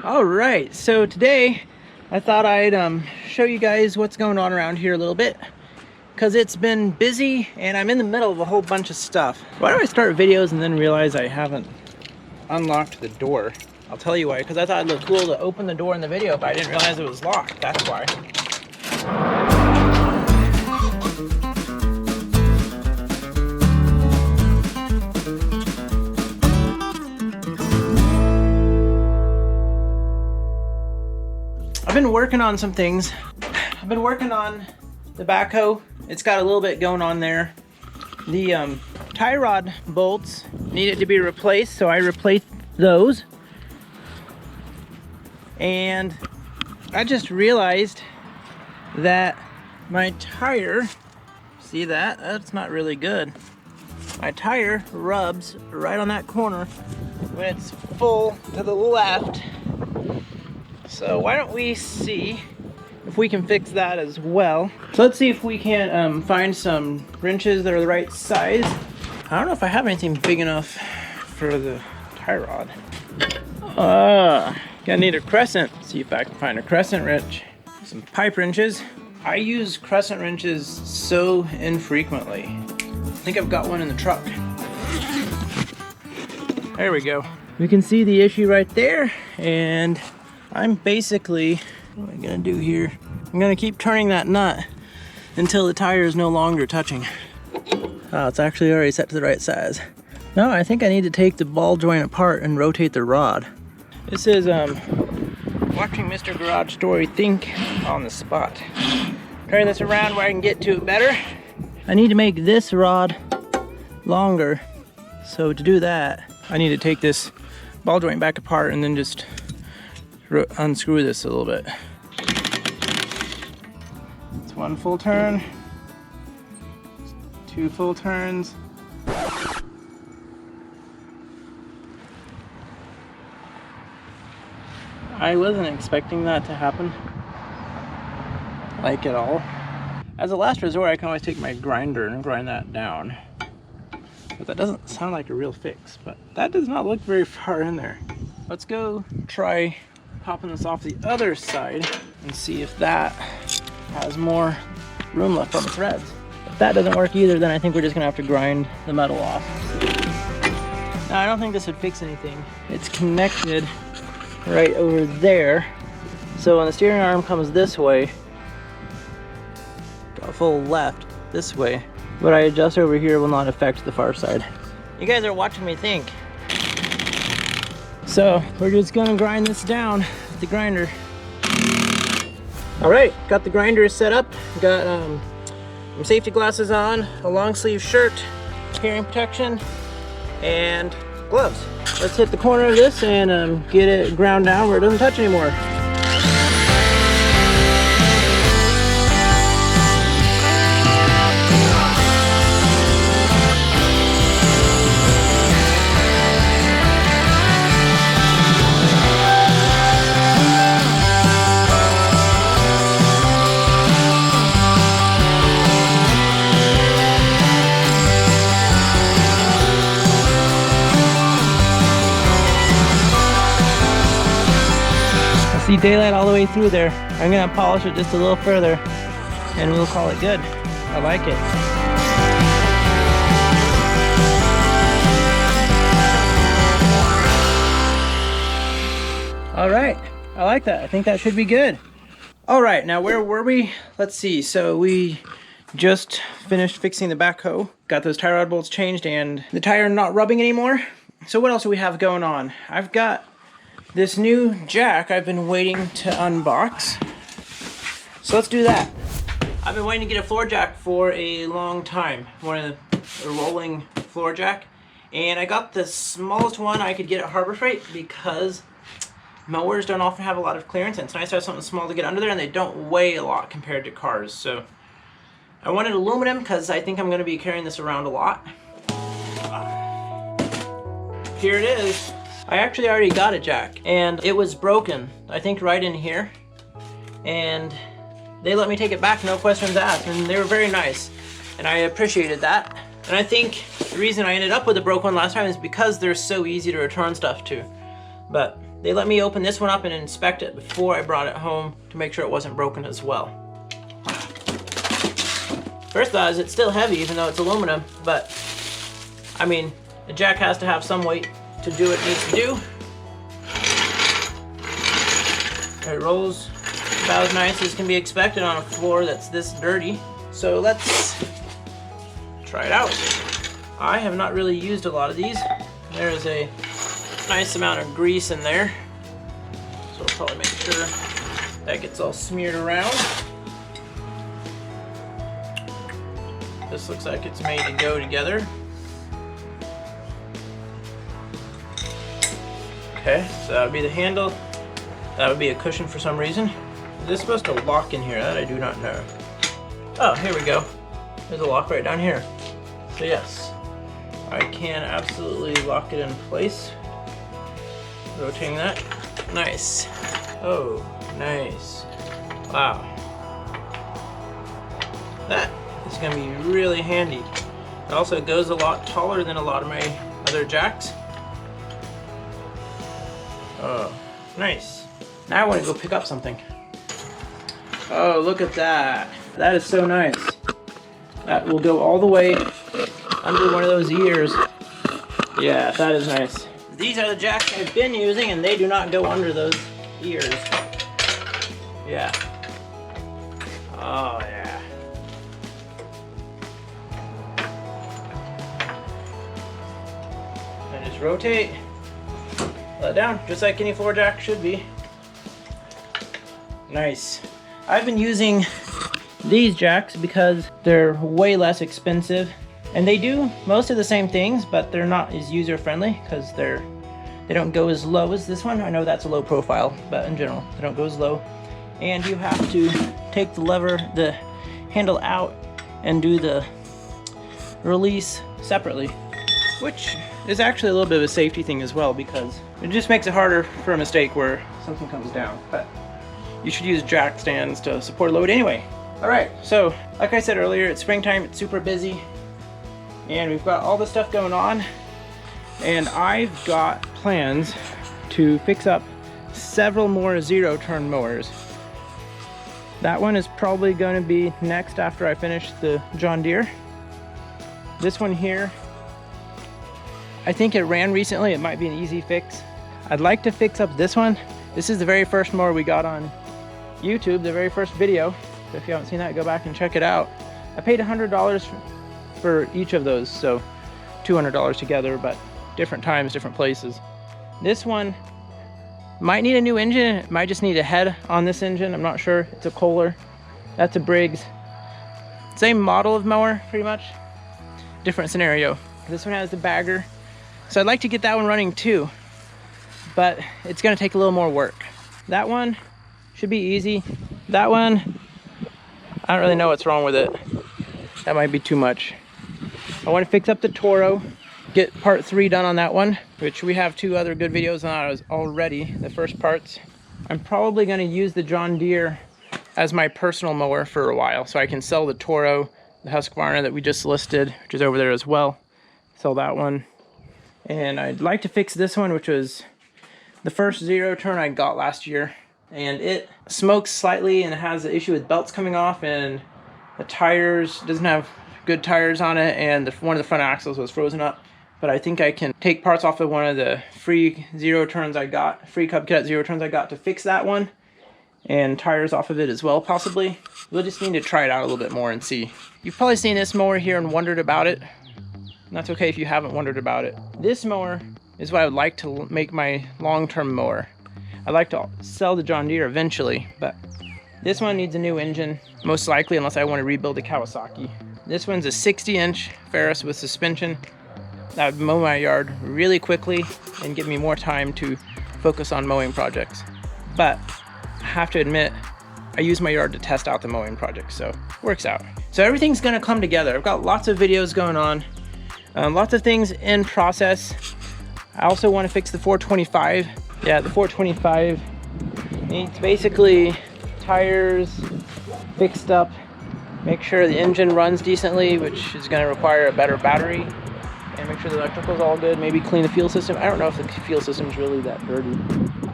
All right, so today I thought I'd show you guys what's going on around here a little bit, because it's been busy and I'm in the middle of a whole bunch of stuff. Why do I start videos and then realize I haven't unlocked the door? I'll tell you why, because I thought it looked cool to open the door in the video, but I didn't realize it was locked. That's why. I've been working on some things. I've been working on the backhoe. It's got a little bit going on there. The tie rod bolts needed to be replaced, so I replaced those. And I just realized that my tire, see that? That's not really good. My tire rubs right on that corner when it's full to the left. So why don't we see if we can fix that as well. So let's see if we can find some wrenches that are the right size. I don't know if I have anything big enough for the tie rod. Gonna need a crescent. See if I can find a crescent wrench. Some pipe wrenches. I use crescent wrenches so infrequently. I think I've got one in the truck. There we go. We can see the issue right there, and I'm basically, what am I gonna do here? I'm gonna keep turning that nut until the tire is no longer touching. Oh, it's actually already set to the right size. No, I think I need to take the ball joint apart and rotate the rod. This is watching Mr. Garage Story think on the spot. Turn this around where I can get to it better. I need to make this rod longer. So to do that, I need to take this ball joint back apart and then just unscrew this a little bit. It's one full turn, two full turns. I wasn't expecting that to happen, like at all. As a last resort, I can always take my grinder and grind that down. But that doesn't sound like a real fix, but that does not look very far in there. Let's go try popping this off the other side and see if that has more room left on the threads. If that doesn't work either, then I think we're just gonna have to grind the metal off. Now, I don't think this would fix anything. It's connected right over there. So when the steering arm comes this way, got full left this way, what I adjust over here will not affect the far side. You guys are watching me think. So we're just gonna grind this down with the grinder. All right, got the grinder set up. Got some safety glasses on, a long sleeve shirt, hearing protection, and gloves. Let's hit the corner of this and get it ground down where it doesn't touch anymore. See daylight all the way through there. I'm gonna polish it just a little further and we'll call it good. I like it. All right, I like that. I think that should be good. All right, now where were we? Let's see, so we just finished fixing the backhoe. Got those tie rod bolts changed and the tire not rubbing anymore. So what else do we have going on? I've got this new jack I've been waiting to unbox. So let's do that. I've been waiting to get a floor jack for a long time. A rolling floor jack. And I got the smallest one I could get at Harbor Freight because mowers don't often have a lot of clearance, and it's nice to have something small to get under there, and they don't weigh a lot compared to cars. So I wanted aluminum because I think I'm going to be carrying this around a lot. Here it is. I actually already got a jack and it was broken, I think right in here, and they let me take it back, no questions asked, and they were very nice and I appreciated that. And I think the reason I ended up with a broke one last time is because they're so easy to return stuff to. But they let me open this one up and inspect it before I brought it home to make sure it wasn't broken as well. First thought is it's still heavy even though it's aluminum, but I mean, the jack has to have some weight to do what it needs to do. It rolls about as nice as can be expected on a floor that's this dirty. So let's try it out. I have not really used a lot of these. There is a nice amount of grease in there. So I'll probably make sure that gets all smeared around. This looks like it's made to go together. Okay, so that would be the handle. That would be a cushion for some reason. Is this supposed to lock in here? That I do not know. Oh, here we go. There's a lock right down here. So yes, I can absolutely lock it in place. Rotating that. Nice. Oh, nice. Wow. That is going to be really handy. It also goes a lot taller than a lot of my other jacks. Oh, nice. Now I want to go pick up something. Oh, look at that. That is so nice. That will go all the way under one of those ears. Yeah, that is nice. These are the jacks I've been using and they do not go under those ears. Yeah. Oh, yeah. And just rotate. Let down, just like any floor jack should be. Nice. I've been using these jacks because they're way less expensive and they do most of the same things, but they're not as user friendly because they don't go as low as this one. I know that's a low profile, but in general they don't go as low, and you have to take the handle out and do the release separately, which is actually a little bit of a safety thing as well because it just makes it harder for a mistake where something comes down. But you should use jack stands to support load anyway. Alright, so like I said earlier, it's springtime, it's super busy, and we've got all this stuff going on, and I've got plans to fix up several more zero-turn mowers. That one is probably going to be next after I finish the John Deere. This one here, I think it ran recently, it might be an easy fix. I'd like to fix up this one. This is the very first mower we got on YouTube, the very first video. So if you haven't seen that, go back and check it out. I paid $100 for each of those, so $200 together, but different times, different places. This one might need a new engine. It might just need a head on this engine. I'm not sure. It's a Kohler. That's a Briggs. Same model of mower, pretty much. Different scenario. This one has the bagger. So I'd like to get that one running too, but it's gonna take a little more work. That one should be easy. That one, I don't really know what's wrong with it. That might be too much. I want to fix up the Toro, get part 3 done on that one, which we have 2 other good videos on already, the first parts. I'm probably going to use the John Deere as my personal mower for a while, so I can sell the Toro, the Husqvarna that we just listed, which is over there as well. Sell that one. And I'd like to fix this one, which was the first zero-turn I got last year. And it smokes slightly and it has an issue with belts coming off, and the tires doesn't have good tires on it, and one of the front axles was frozen up. But I think I can take parts off of one of the free zero-turns I got, free Cub Cadet zero-turns I got to fix that one, and tires off of it as well, possibly. We'll just need to try it out a little bit more and see. You've probably seen this mower here and wondered about it. And that's okay if you haven't wondered about it. This mower is what I would like to make my long-term mower. I'd like to sell the John Deere eventually, but this one needs a new engine, most likely, unless I want to rebuild a Kawasaki. This one's a 60-inch Ferris with suspension. That would mow my yard really quickly and give me more time to focus on mowing projects. But I have to admit, I use my yard to test out the mowing project, so it works out. So everything's gonna come together. I've got lots of videos going on, lots of things in process. I also want to fix the 425. Yeah, the 425 needs basically tires fixed up, make sure the engine runs decently, which is going to require a better battery, and make sure the electrical's all good, maybe clean the fuel system. I don't know if the fuel system's really that dirty.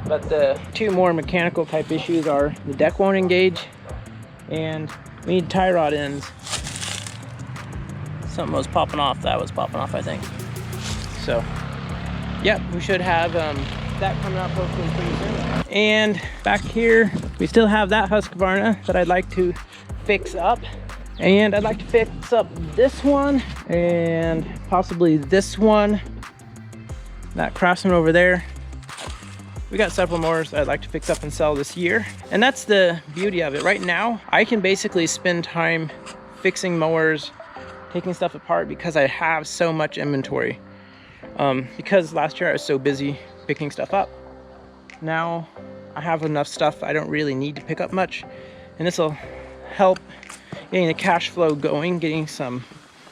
But the two more mechanical type issues are the deck won't engage and we need tie rod ends. Something was popping off. That was popping off, I think. So, yep, we should have that coming up hopefully pretty soon. And back here, we still have that Husqvarna that I'd like to fix up. And I'd like to fix up this one and possibly this one. That Craftsman over there. We got several mowers I'd like to fix up and sell this year. And that's the beauty of it. Right now, I can basically spend time fixing mowers, taking stuff apart because I have so much inventory. Because last year I was so busy picking stuff up. Now I have enough stuff I don't really need to pick up much. And this will help getting the cash flow going, getting some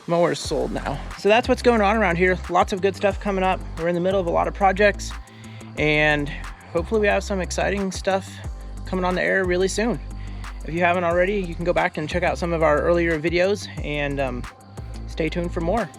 mowers sold now. So that's what's going on around here. Lots of good stuff coming up. We're in the middle of a lot of projects and hopefully we have some exciting stuff coming on the air really soon. If you haven't already, you can go back and check out some of our earlier videos and stay tuned for more.